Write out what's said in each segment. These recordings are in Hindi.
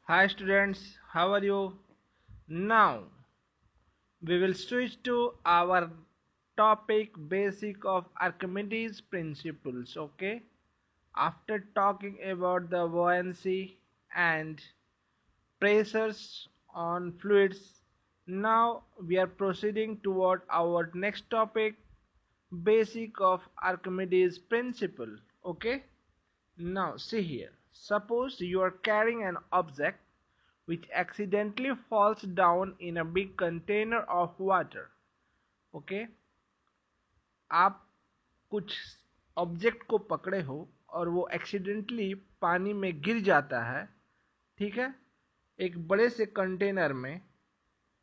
Hi students, how are you? Now we will switch to our topic basic of Archimedes principles, okay? After talking about the buoyancy and pressures on fluids, now we are proceeding toward our next topic basic of Archimedes principle, okay? Now see here, suppose you are carrying an object which accidentally falls down in a big container of water. Okay आप कुछ ऑब्जेक्ट को पकड़े हो और वो एक्सीडेंटली पानी में गिर जाता है, ठीक है, एक बड़े से कंटेनर में।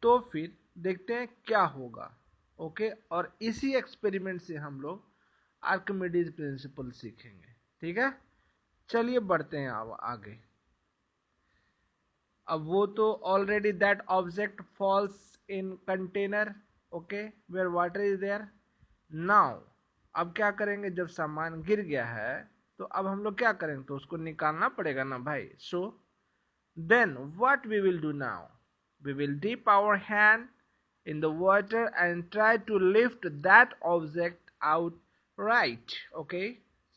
तो फिर देखते हैं क्या होगा। ओके, और इसी एक्सपेरिमेंट से हम लोग आर्किमिडीज प्रिंसिपल सीखेंगे। ठीक है, चलिए बढ़ते हैं अब आगे। अब वो तो already that object falls in container, okay, where water is there. Now अब क्या करेंगे, जब सामान गिर गया है तो अब हम लोग क्या करेंगे, तो उसको निकालना पड़ेगा ना भाई। So then what we will do now, we will dip our hand in the water and try to lift that object out, right? Okay,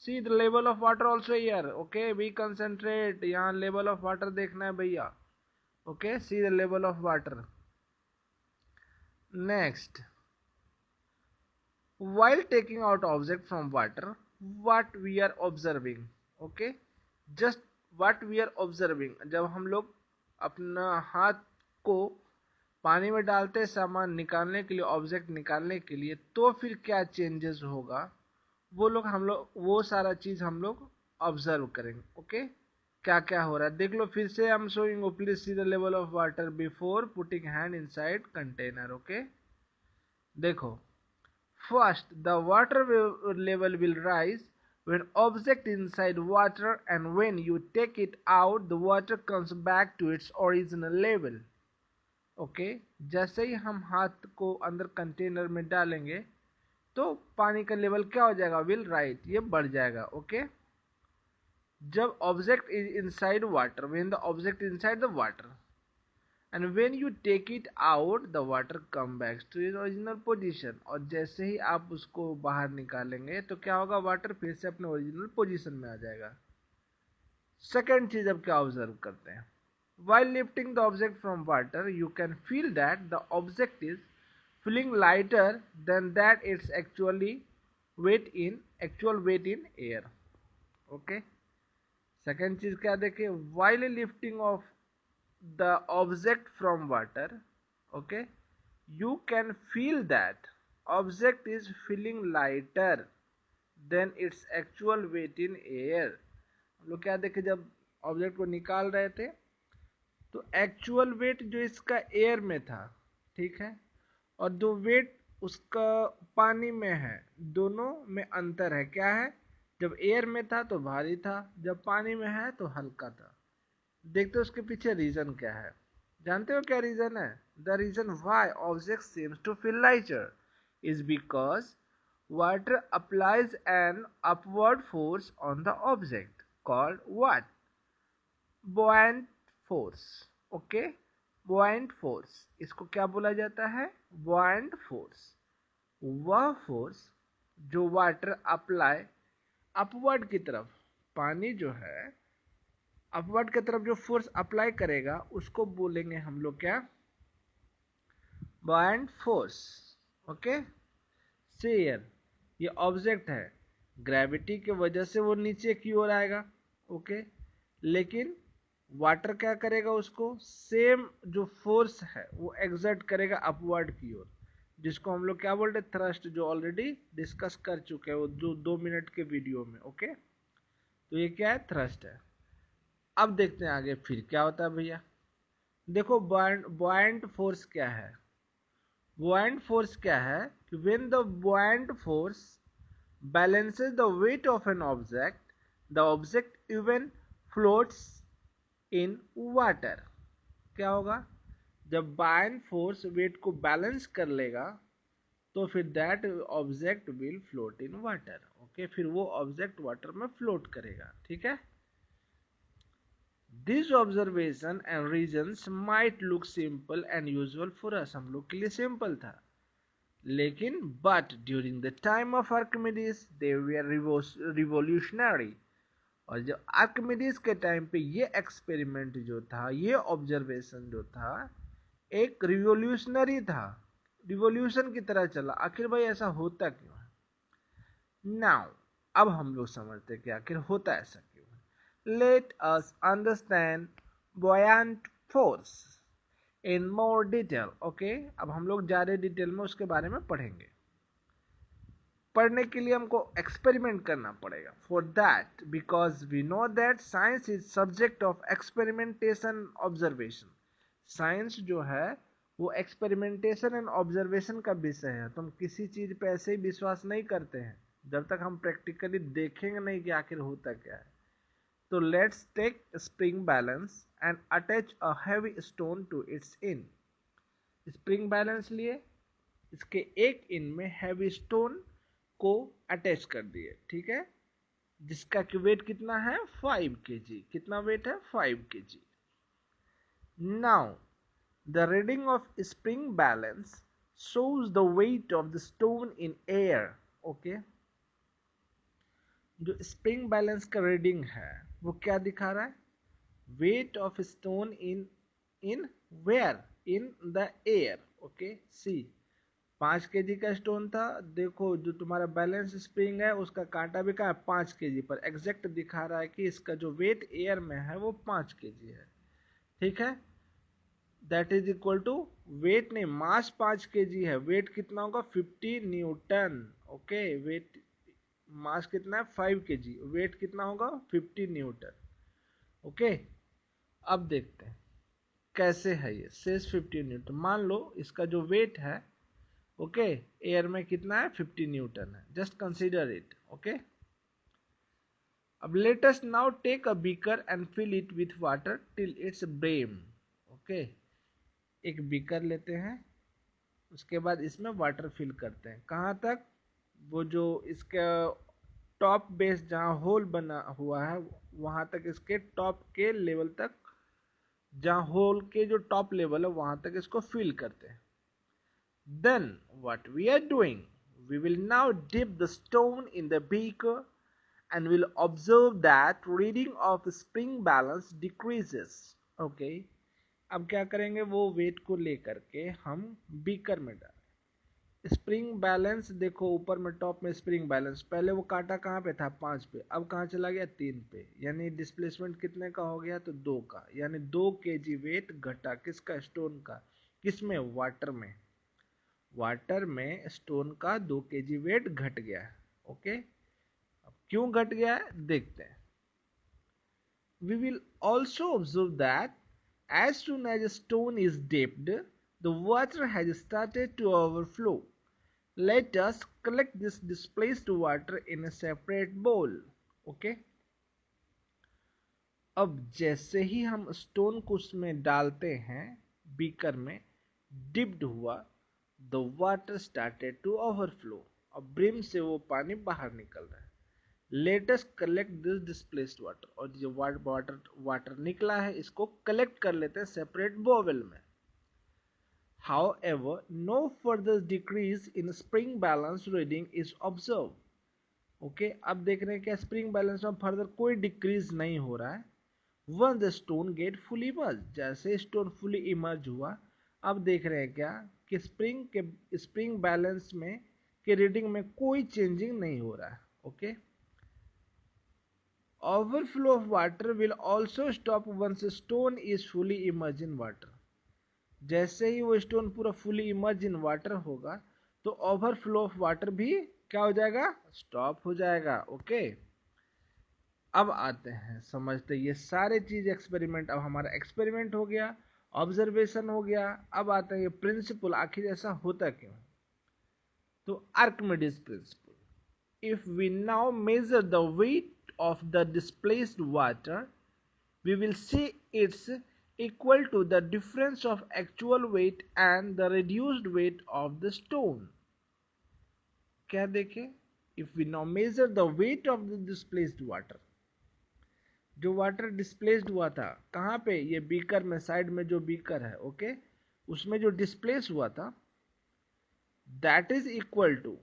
see the level of water also here, okay, we concentrate, यहाँ level of water देखना है भैया। okay, see the level of water. Next, while taking out object from water, what we are observing, okay, just what we are observing, जब हम लोग अपना हाथ को पानी में डालते हैं सामान निकालने के लिए, ऑब्जेक्ट निकालने के लिए, तो फिर क्या चेंजेस होगा वो सारा चीज हम लोग ऑब्जर्व करेंगे। ओके, क्या क्या हो रहा है देख लो फिर से। I am showing, please see the level of water before putting hand inside container. Okay, देखो, first the water level will rise when object inside water, and when you take it out the water comes back to its original level. Okay, जैसे ही हम हाथ को अंदर कंटेनर में डालेंगे तो पानी का लेवल क्या हो जाएगा, विल राइट, ये बढ़ जाएगा। ओके, जब object is inside water, when the object is inside the water, and when you take it out the water come back to is original position, और जैसे ही आप उसको बाहर निकालेंगे तो क्या होगा, वाटर फिर से अपने ओरिजिनल पोजीशन में आ जाएगा। सेकेंड चीज अब क्या ऑब्जर्व करते हैं, while lifting the object from water you can feel that the object is feeling lighter than that it's actual weight in air. Okay, second चीज क्या देखे, while lifting of the object from water, okay, you can feel that object is feeling lighter than its actual weight in air. हम लोग क्या देखे, जब ऑब्जेक्ट को निकाल रहे थे तो एक्चुअल वेट जो इसका एयर में था, ठीक है, और जो वेट उसका पानी में है, दोनों में अंतर है। क्या है, जब एयर में था तो भारी था, जब पानी में है तो हल्का था। देखते हो उसके पीछे रीजन क्या है, जानते हो क्या रीजन है? The reason why object seems to feel lighter is because water applies an upward force on the object called what? buoyant force. Okay, buoyant force, इसको क्या बोला जाता है, buoyant फोर्स। वह फोर्स जो वाटर अप्लाई अपवर्ड की तरफ, पानी जो है अपवर्ड की तरफ जो फोर्स अप्लाई करेगा उसको बोलेंगे हम लोग क्या, buoyant फोर्स। ओके, शेयर, ये ऑब्जेक्ट है, ग्रेविटी की वजह से वो नीचे की ओर आएगा। ओके, लेकिन वाटर क्या करेगा, उसको सेम जो फोर्स है वो एक्सर्ट करेगा अपवर्ड की ओर, जिसको हम लोग क्या बोलते हैं, थ्रस्ट, जो ऑलरेडी डिस्कस कर चुके हैं वो जो 2 मिनट के वीडियो में। ओके, तो ये क्या है, थ्रस्ट है। अब देखते हैं आगे फिर क्या होता है भैया। देखो बॉयंट फोर्स क्या है, buoyant force क्या है कि when the buoyant force balances the weight of an object, the object even floats in water. क्या होगा, जब buoyant force weight को बैलेंस कर लेगा तो फिर that object will float in water. Okay, फिर वो ऑब्जेक्ट वाटर में फ्लोट करेगा। ठीक है, this observation and reasons might look simple and usual for us, हम लोग के लिए सिंपल था, लेकिन but during the time of Archimedes they were revolutionary. और जब आर्किमिडीज के टाइम पे ये एक्सपेरिमेंट जो था, ये ऑब्जर्वेशन जो था, एक रिवोल्यूशनरी था, रिवोल्यूशन की तरह चला। आखिर भाई ऐसा होता क्यों है? नाउ अब हम लोग समझते हैं कि आखिर होता ऐसा क्यों है। Let us understand buoyant force in more detail. Okay, अब हम लोग ज़्यादा डिटेल में उसके बारे में पढ़ेंगे। पढ़ने के लिए हमको एक्सपेरिमेंट करना पड़ेगा। For that, because we know that science is subject of experimentation observation. Science जो है वो एक्सपेरिमेंटेशन एंड ऑब्जर्वेशन का विषय है। तो हम किसी चीज पे ऐसे ही विश्वास नहीं करते हैं जब तक हम प्रैक्टिकली देखेंगे नहीं कि आखिर होता क्या है। तो let's take spring balance and attach a heavy stone to its in. Spring balance लिए, इसके एक इन में हैवी स्टोन को अटैच कर दिए, ठीक है, जिसका कि वेट कितना है 5 kg। कितना वेट है 5 kg। Now the reading of spring balance shows the weight of the stone in air। Okay, जो स्प्रिंग बैलेंस का रीडिंग है वो क्या दिखा रहा है? Weight of stone in in where in the air. Okay, see 5 kg का स्टोन था, देखो जो तुम्हारा बैलेंस स्प्रिंग है उसका कांटा भी कहा है 5 kg पर, एग्जैक्ट दिखा रहा है कि इसका जो वेट एयर में है वो 5 kg है। ठीक है, that is equal to weight नहीं, मास 5 kg है, वेट कितना होगा 50 न्यूटन। ओके, वेट मास कितना है 5 kg, वेट कितना होगा 50 न्यूटन। ओके, अब देखते हैं कैसे है ये। सेज 50 न्यूटन, मान लो इसका जो वेट है ओके एयर में कितना है 50 न्यूटन है, जस्ट कंसीडर इट। ओके, अब let us now take a beaker and fill it with water till its brim. Okay, एक बीकर लेते हैं, उसके बाद इसमें वाटर फिल करते हैं। कहाँ तक? वो जो इसका टॉप बेस जहाँ होल बना हुआ है वहां तक, इसके टॉप के लेवल तक, जहाँ होल के जो टॉप लेवल है वहां तक इसको फिल करते हैं। Then what we are doing, we will now dip the stone in the beaker and will observe that reading of spring balance decreases. Okay, अब क्या करेंगे, वो वेट को लेकर के हम बीकर में डालें। स्प्रिंग बैलेंस देखो ऊपर में टॉप में स्प्रिंग बैलेंस, पहले वो कांटा कहाँ पे था 5 पे, अब कहाँ चला गया 3 पे, यानी डिस्प्लेसमेंट कितने का हो गया? तो 2 का, यानी 2 kg वेट घटा किसका? स्टोन का। किसमें? वाटर में। वाटर में स्टोन का 2 kg वेट घट गया है। ओके, अब क्यों घट गया है देखते हैं। We will also observe that as soon as stone is dipped the water has started to overflow. Let us collect this displaced water in a separate bowl. Okay, अब जैसे ही हम स्टोन को उसमें डालते हैं बीकर में, डिप्ड हुआ, the water started to overflow. अब ब्रिम से वो पानी बाहर निकल रहा है। Let us collect this displaced water, और जो वाटर निकला है इसको कलेक्ट कर लेते हैं सेपरेट बोवेल में। However, no further decrease in spring balance reading is observed। Okay, अब देख रहे हैं क्या स्प्रिंग बैलेंस में फर्दर कोई डिक्रीज नहीं हो रहा है। When the stone get fully immerse, जैसे स्टोन फुली इमर्ज हुआ, अब देख रहे हैं क्या कि स्प्रिंग बैलेंस में के रीडिंग में कोई चेंजिंग नहीं हो रहा है। Okay, overflow of water will also stop once stone is fully immerse in water. जैसे ही वो स्टोन पूरा फुली इमर्ज इन वाटर होगा तो ओवरफ्लो ऑफ वाटर भी क्या हो जाएगा? स्टॉप हो जाएगा। ओके, अब आते हैं समझते, ये सारे चीज एक्सपेरिमेंट, अब हमारा एक्सपेरिमेंट हो गया, ऑब्जर्वेशन हो गया, अब आता है ये प्रिंसिपल, आखिर ऐसा होता क्यों? तो Archimedes principle, if we now measure the weight of the displaced water we will see it's equal to the difference of actual weight and the reduced weight of the stone। क्या देखें, if we now measure the weight of the displaced water, जो वाटर डिस्प्लेस्ड हुआ था कहाँ पे, ये बीकर में, साइड में जो बीकर है, ओके, उसमें जो डिस्प्लेस हुआ था, दैट इज इक्वल टू,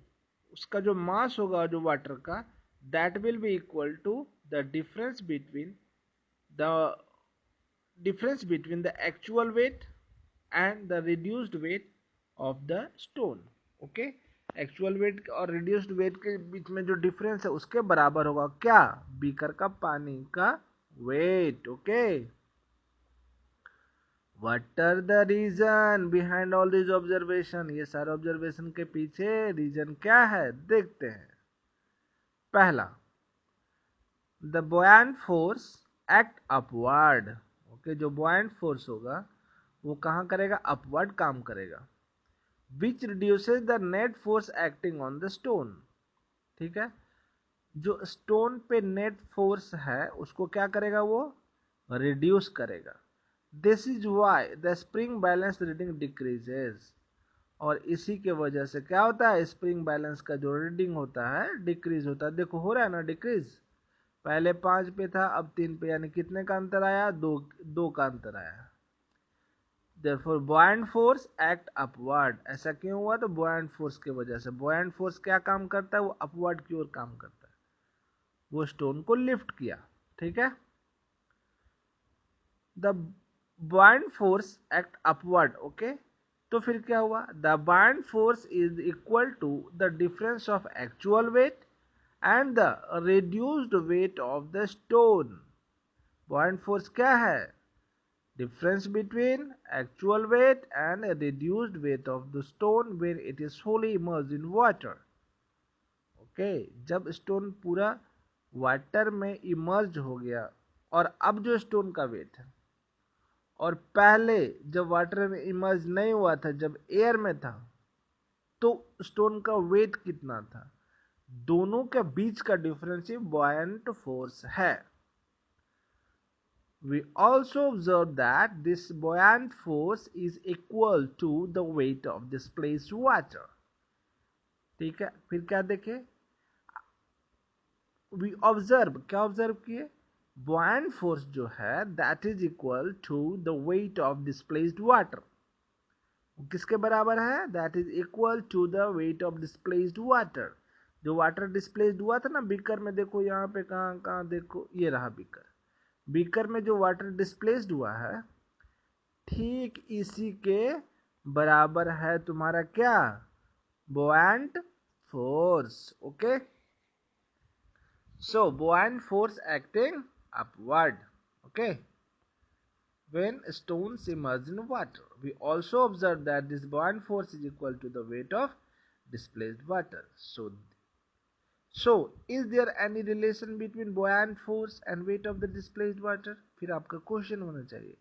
उसका जो मास होगा जो वाटर का, that will be equal to the the difference between the actual weight and the reduced weight of the stone. Okay, actual wait और रिड्यूस्ड वेट के बीच में जो डिफरेंस है उसके बराबर होगा क्या, बीकर का पानी का weight. Okay, what are the reason behind all this observation, ये सारे ऑब्जर्वेशन के पीछे रीजन क्या है देखते हैं. पहला, the buoyant force act upward. Okay, जो buoyant फोर्स होगा वो कहाँ करेगा, अपवर्ड काम करेगा. Which reduces the net force acting on the stone. ठीक है, जो स्टोन पे नेट फोर्स है उसको क्या करेगा, वो रिड्यूस करेगा. This is why the spring balance reading decreases. और इसी के वजह से क्या होता है, स्प्रिंग बैलेंस का जो रीडिंग होता है डिक्रीज होता है. देखो हो रहा है ना डिक्रीज, पहले 5 पे था अब 3 पे, यानी कितने का अंतर आया, दो का अंतर आया. Therefore buoyant force act upward. ऐसा क्यों हुआ, तो buoyant force की वजह से. buoyant force क्या काम करता है, वो अपवर्ड की ओर काम करता है, वो स्टोन को लिफ्ट किया. ठीक है, the buoyant force act upward. Okay, तो फिर क्या हुआ, the buoyant force is equal to the difference of actual weight and the reduced weight of the stone. Buoyant force क्या है, difference between actual weight and a reduced weight of the stone when it is fully immersed in water. Okay, जब स्टोन पूरा वाटर में इमर्ज हो गया और अब जो स्टोन का वेट है, और पहले जब वाटर में इमर्ज नहीं हुआ था, जब एयर में था, तो स्टोन का वेट कितना था, दोनों के बीच का डिफरेंस ही buoyant फोर्स है. We also observe that this buoyant force is equal to the weight of displaced water. ठीक है, फिर क्या देखे, we observe, क्या ऑब्जर्व किए, buoyant force जो है that is equal to the weight of displaced water. किसके बराबर है, that is equal to the weight of displaced water. जो वाटर डिस्प्लेस्ड हुआ था ना बीकर में, देखो यहाँ पे, कहाँ कहाँ देखो, ये रहा बीकर, बीकर में जो वाटर डिस्प्लेस्ड हुआ है, ठीक इसी के बराबर है तुम्हारा क्या, buoyant force. Okay, so buoyant force acting upward. Okay, when stones immerse in water, we also observe that this buoyant force is equal to the weight of displaced water. So is there any relation between buoyant force and weight of the displaced water. फिर आपका क्वेश्चन होना चाहिए,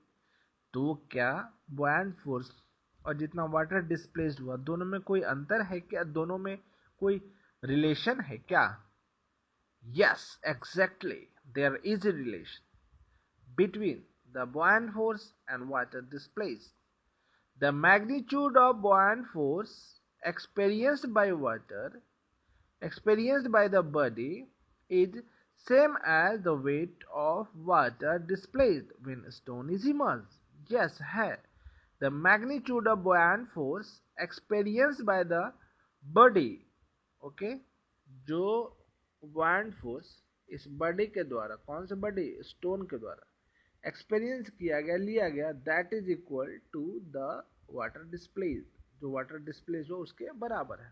तो क्या buoyant फोर्स और जितना वाटर डिस्प्लेस्ड हुआ, दोनों में कोई अंतर है क्या, दोनों में कोई रिलेशन है क्या. Yes, exactly, there is a relation between the buoyant force and water displaced. The magnitude of buoyant force experienced by the body is same as the weight of water displaced when stone is immersed. Yes, है. The magnitude of buoyant force experienced by the body. Okay, जो buoyant force इस बॉडी के द्वारा, कौन से बॉडी, स्टोन के द्वारा एक्सपीरियंस किया गया, लिया गया, that is equal to the water displace, जो वाटर डिस्प्लेस हो उसके बराबर है.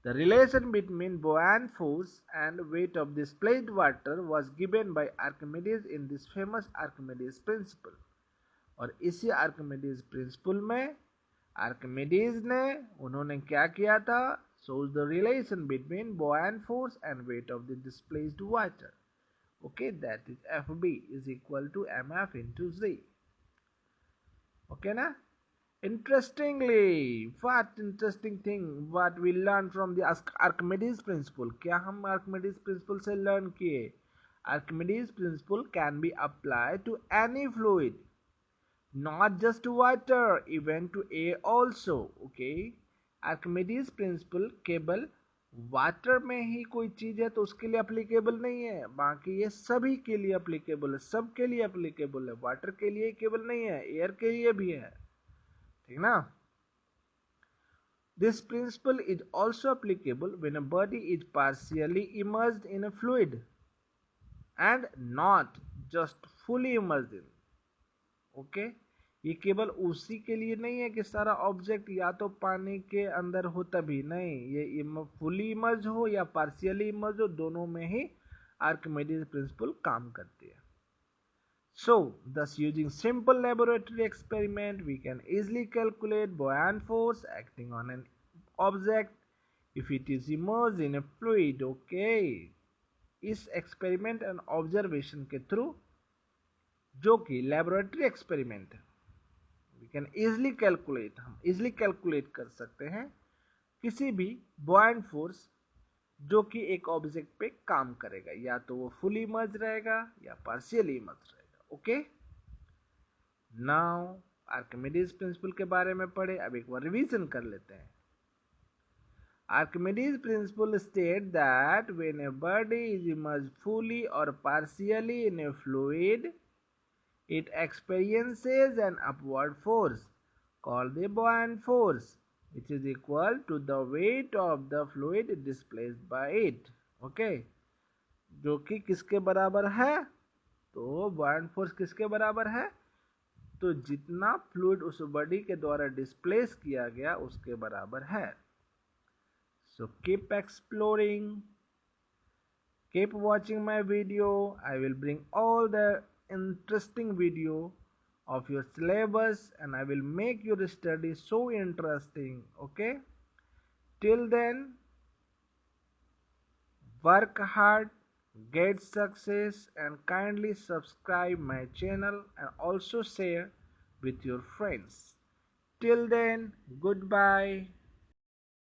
The relation between buoyant force and weight of displaced water was given by Archimedes in this famous Archimedes principle. और इसी आर्किमिडीज प्रिंसिपल में आर्किमिडीज ने, उन्होंने क्या किया था, shows the relation between buoyant force and weight of the displaced water. Okay, that is Fb is equal to mf into z. Okay ना. Interestingly, what interesting thing what we learn from the Archimedes principle. क्या हम Archimedes principle से learn किए, Archimedes principle can be applied to any fluid, not just to water, even to air also. Okay, Archimedes principle केवल वाटर में ही कोई चीज है तो उसके लिए अप्लीकेबल नहीं है, बाकी ये सभी के लिए अप्लीकेबल है, सबके लिए अप्लीकेबल है। वाटर के लिए केवल नहीं है, एयर के लिए भी है, ठीक ना। This principle is also applicable when a body is partially immersed in a fluid and not just fully immersed in. Okay? ये केवल उसी के लिए नहीं है कि सारा ऑब्जेक्ट या तो पानी के अंदर हो तभी, नहीं, ये फुली इमर्ज हो या पार्शियली इमर्ज हो, दोनों में ही आर्किमिडीज प्रिंसिपल काम करती है। So, thus using simple laboratory experiment, we can easily calculate buoyant force acting on an object if it is immersed in a fluid. Okay, इस एक्सपेरिमेंट एंड ऑब्जर्वेशन के थ्रू, जो कि लेबोरेटरी एक्सपेरिमेंट है, वी कैन इजिली कैलकुलेट, हम इजिली कैलकुलेट कर सकते हैं किसी भी बुआयंट फोर्स जो कि एक ऑब्जेक्ट पे काम करेगा, या तो वो फुली इमर्ज रहेगा या पार्शियली इमर्ज रहेगा। ओके, नाउ आर्किमिडीज प्रिंसिपल के बारे में पढ़े, अब एक बार रिवीजन कर लेते हैं। Archimedes' principle states that when a body is immersed fully or partially in a fluid, it experiences an upward force called the buoyant force, which is equal to the weight of the fluid displaced by it. Okay, जो कि किसके बराबर है, तो buoyant force किसके बराबर है, तो जितना फ्लूइड उस बॉडी के द्वारा डिस्प्लेस किया गया उसके बराबर है। So keep exploring, keep watching my video. I will bring all the interesting video of your syllabus and I will make your study so interesting. Okay, till then, work hard, get success, and kindly subscribe my channel and also share with your friends. Till then, goodbye.